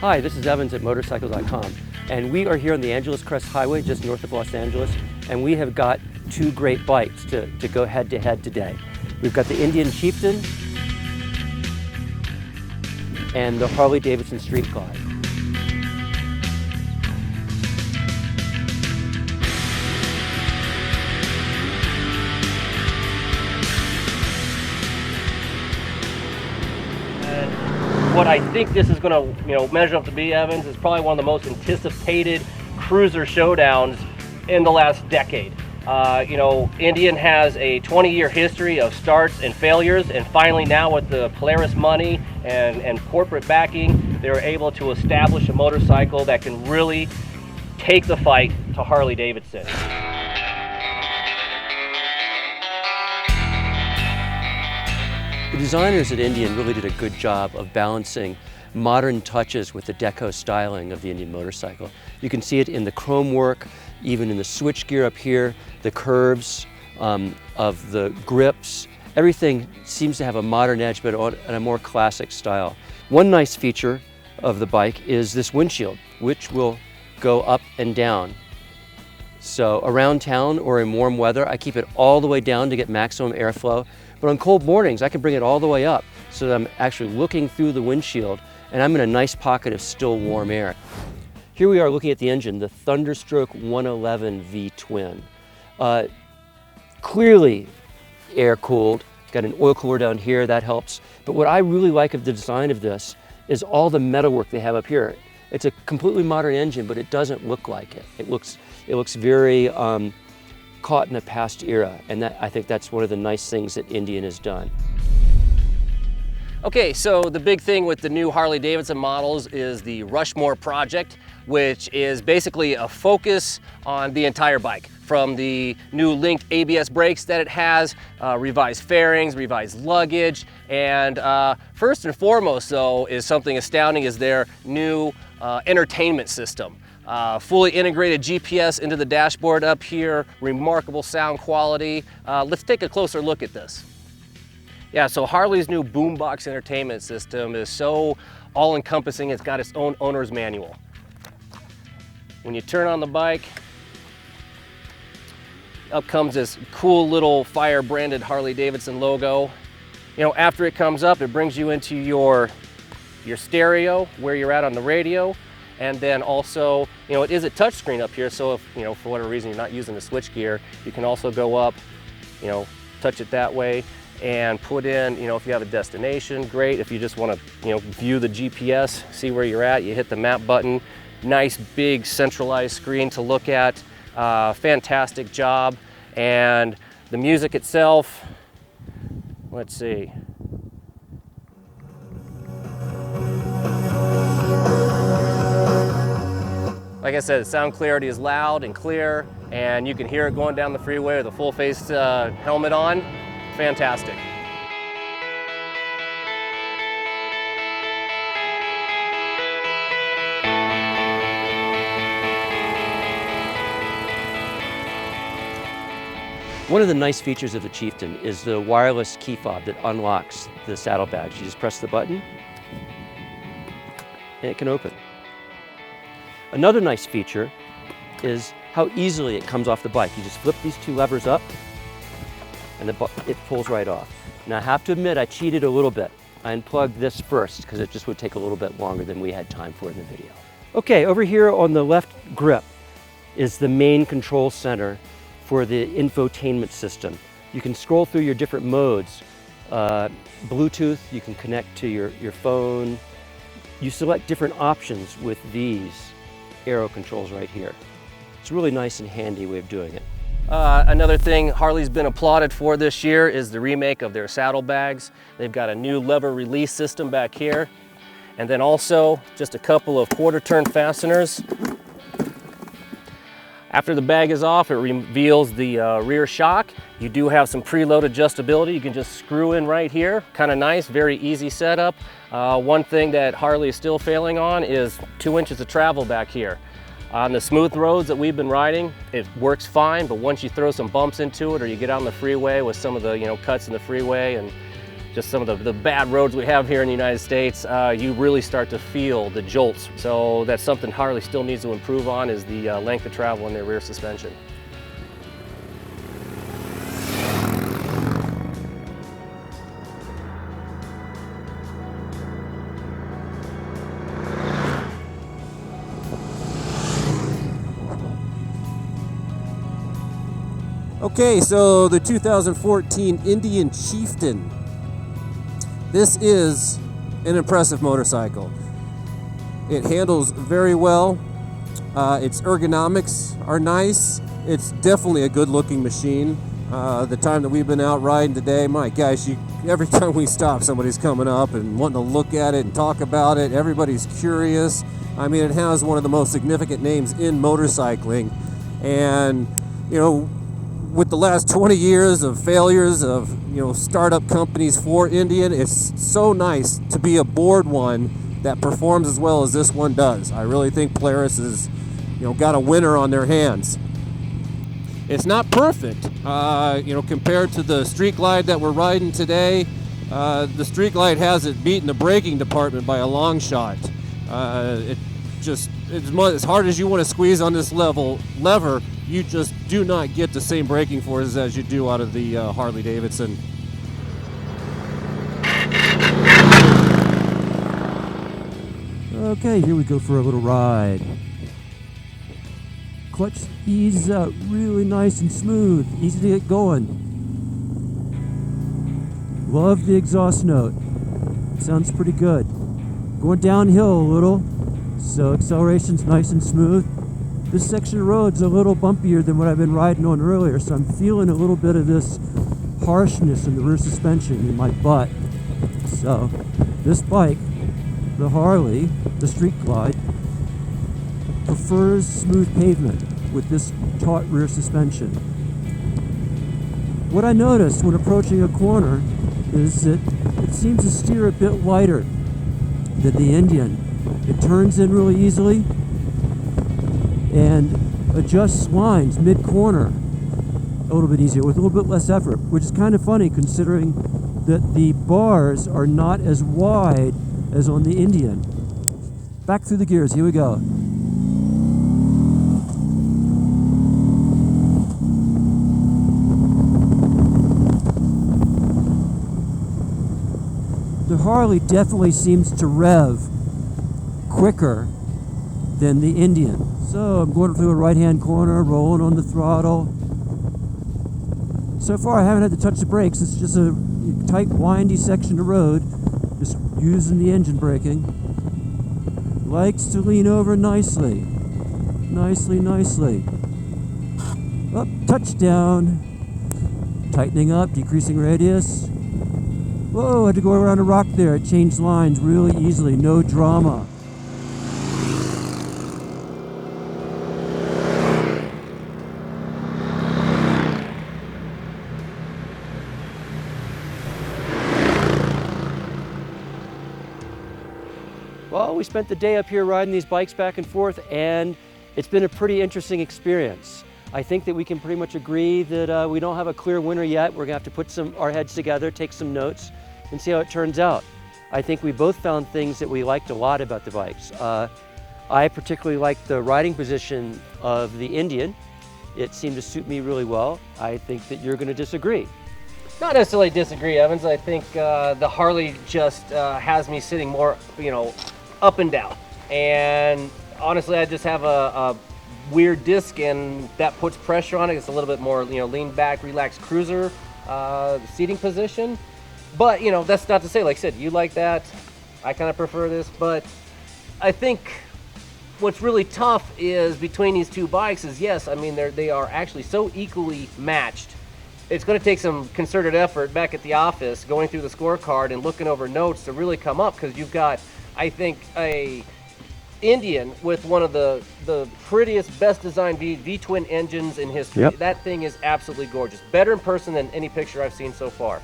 Hi, this is Evans at Motorcycle.com, and we are here on the Angeles Crest Highway just north of Los Angeles, and we have got two great bikes to go head-to-head today. We've got the Indian Chieftain and the Harley-Davidson Street Glide. What I think this is going to, measure up to be, Evans, is probably one of the most anticipated cruiser showdowns in the last decade. Indian has a 20-year history of starts and failures, and finally now with the Polaris money and corporate backing, they're able to establish a motorcycle that can really take the fight to Harley-Davidson. The designers at Indian really did a good job of balancing modern touches with the deco styling of the Indian motorcycle. You can see it in the chrome work, even in the switchgear up here, the curves of the grips. Everything seems to have a modern edge, but in a more classic style. One nice feature of the bike is this windshield, which will go up and down. So around town or in warm weather, I keep it all the way down to get maximum airflow. But on cold mornings, I can bring it all the way up so that I'm actually looking through the windshield and I'm in a nice pocket of still warm air. Here we are looking at the engine, the Thunderstroke 111 V-twin. Clearly air-cooled. Got an oil cooler down here, that helps. But what I really like of the design of this is all the metalwork they have up here. It's a completely modern engine, but it doesn't look like it. It looks very caught in a past era, and I think that's one of the nice things that Indian has done. Okay, so the big thing with the new Harley-Davidson models is the Rushmore project, which is basically a focus on the entire bike, from the new linked ABS brakes that it has, revised fairings, revised luggage, and first and foremost though is something astounding is their new entertainment system. Fully integrated GPS into the dashboard up here, remarkable sound quality. Let's take a closer look at this. Yeah, so Harley's new boombox entertainment system is so all-encompassing, it's got its own owner's manual. When you turn on the bike, up comes this cool little fire branded Harley-Davidson logo. After it comes up, it brings you into your stereo, where you're at on the radio. And then also, it is a touchscreen up here, so if, for whatever reason you're not using the switch gear, you can also go up, touch it that way and put in, if you have a destination, great. If you just want to, view the GPS, see where you're at, you hit the map button. Nice big centralized screen to look at. Fantastic job. And the music itself, let's see. Like I said, the sound clarity is loud and clear, and you can hear it going down the freeway with a full face helmet on. Fantastic. One of the nice features of the Chieftain is the wireless key fob that unlocks the saddlebags. You just press the button and it can open. Another nice feature is how easily it comes off the bike. You just flip these two levers up and it pulls right off. Now I have to admit I cheated a little bit. I unplugged this first because it just would take a little bit longer than we had time for in the video. Okay, over here on the left grip is the main control center for the infotainment system. You can scroll through your different modes. Bluetooth, you can connect to your phone. You select different options with these arrow controls right here. It's a really nice and handy way of doing it. Another thing Harley's been applauded for this year is the remake of their saddlebags. They've got a new lever release system back here. And then also just a couple of quarter turn fasteners. After the bag is off, it reveals the rear shock. You do have some preload adjustability. You can just screw in right here. Kind of nice, very easy setup. One thing that Harley is still failing on is 2 inches of travel back here. On the smooth roads that we've been riding, it works fine, but once you throw some bumps into it or you get on the freeway with some of the cuts in the freeway and just some of the bad roads we have here in the United States, you really start to feel the jolts. So that's something Harley still needs to improve on, is the length of travel in their rear suspension. Okay, so the 2014 Indian Chieftain. This is an impressive motorcycle. It handles very well. Its ergonomics are nice. It's definitely a good-looking machine. The time that we've been out riding today, my gosh, every time we stop, somebody's coming up and wanting to look at it and talk about it. Everybody's curious. I mean, it has one of the most significant names in motorcycling. And, you know, with the last 20 years of failures of, you know, startup companies for Indian, it's so nice to be aboard one that performs as well as this one does. I really think Polaris has, you know, got a winner on their hands. It's not perfect, you know, compared to the Street Glide that we're riding today. The Street Glide has it beaten the braking department by a long shot. As hard as you want to squeeze on this lever, you just do not get the same braking forces as you do out of the Harley-Davidson. Okay, here we go for a little ride. Clutch speed's really nice and smooth, easy to get going. Love the exhaust note. Sounds pretty good. Going downhill a little, so acceleration's nice and smooth. This section of road's a little bumpier than what I've been riding on earlier, so I'm feeling a little bit of this harshness in the rear suspension in my butt. So this bike, the Harley, the Street Glide, prefers smooth pavement with this taut rear suspension. What I noticed when approaching a corner is that it seems to steer a bit lighter than the Indian. It turns in really easily and adjusts lines mid-corner a little bit easier with a little bit less effort, which is kind of funny considering that the bars are not as wide as on the Indian. Back through the gears, here we go. The Harley definitely seems to rev quicker than the Indian. So I'm going through a right-hand corner, rolling on the throttle. So far I haven't had to touch the brakes. It's just a tight, windy section of road, just using the engine braking. Likes to lean over nicely. Nicely. Up, touchdown. Tightening up, decreasing radius. Whoa, I had to go around a rock there. It changed lines really easily, no drama. Well, we spent the day up here riding these bikes back and forth, and it's been a pretty interesting experience. I think that we can pretty much agree that we don't have a clear winner yet. We're gonna have to put our heads together, take some notes, and see how it turns out. I think we both found things that we liked a lot about the bikes. I particularly liked the riding position of the Indian. It seemed to suit me really well. I think that you're gonna disagree. Not necessarily disagree, Evans. I think the Harley just has me sitting more, you know, up and down. And honestly, I just have a weird disc, and that puts pressure on it. It's a little bit more, you know, lean back, relaxed cruiser seating position. But, you know, that's not to say, like I said, you like that. I kind of prefer this. But I think what's really tough is between these two bikes is, yes, I mean, they are actually so equally matched. It's going to take some concerted effort back at the office, going through the scorecard and looking over notes to really come up, because you've got, I think, a Indian with one of the prettiest, best designed V-twin engines in history. Yep. That thing is absolutely gorgeous. Better in person than any picture I've seen so far.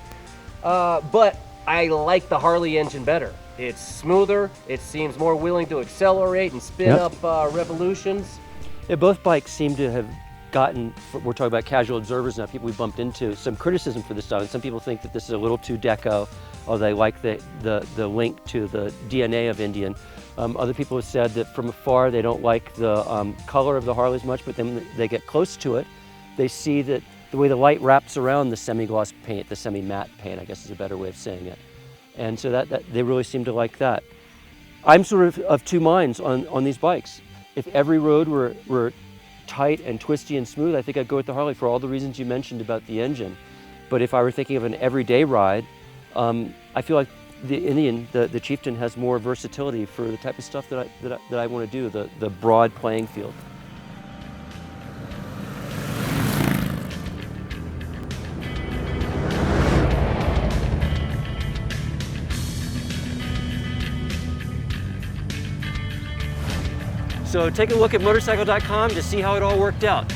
But I like the Harley engine better. It's smoother. It seems more willing to accelerate and spin up revolutions. Yeah, both bikes seem to have gotten, we're talking about casual observers now, people we bumped into, some criticism for this style. And some people think that this is a little too deco, or they like the link to the DNA of Indian. Other people have said that from afar they don't like the color of the Harleys much, but then when they get close to it, they see that the way the light wraps around the semi-gloss paint, the semi-matte paint, I guess is a better way of saying it. And so that they really seem to like that. I'm sort of two minds on these bikes. If every road were tight and twisty and smooth, I think I'd go with the Harley for all the reasons you mentioned about the engine. But if I were thinking of an everyday ride, I feel like the Indian, the Chieftain, has more versatility for the type of stuff that I want to do, the broad playing field. So take a look at Motorcycle.com to see how it all worked out.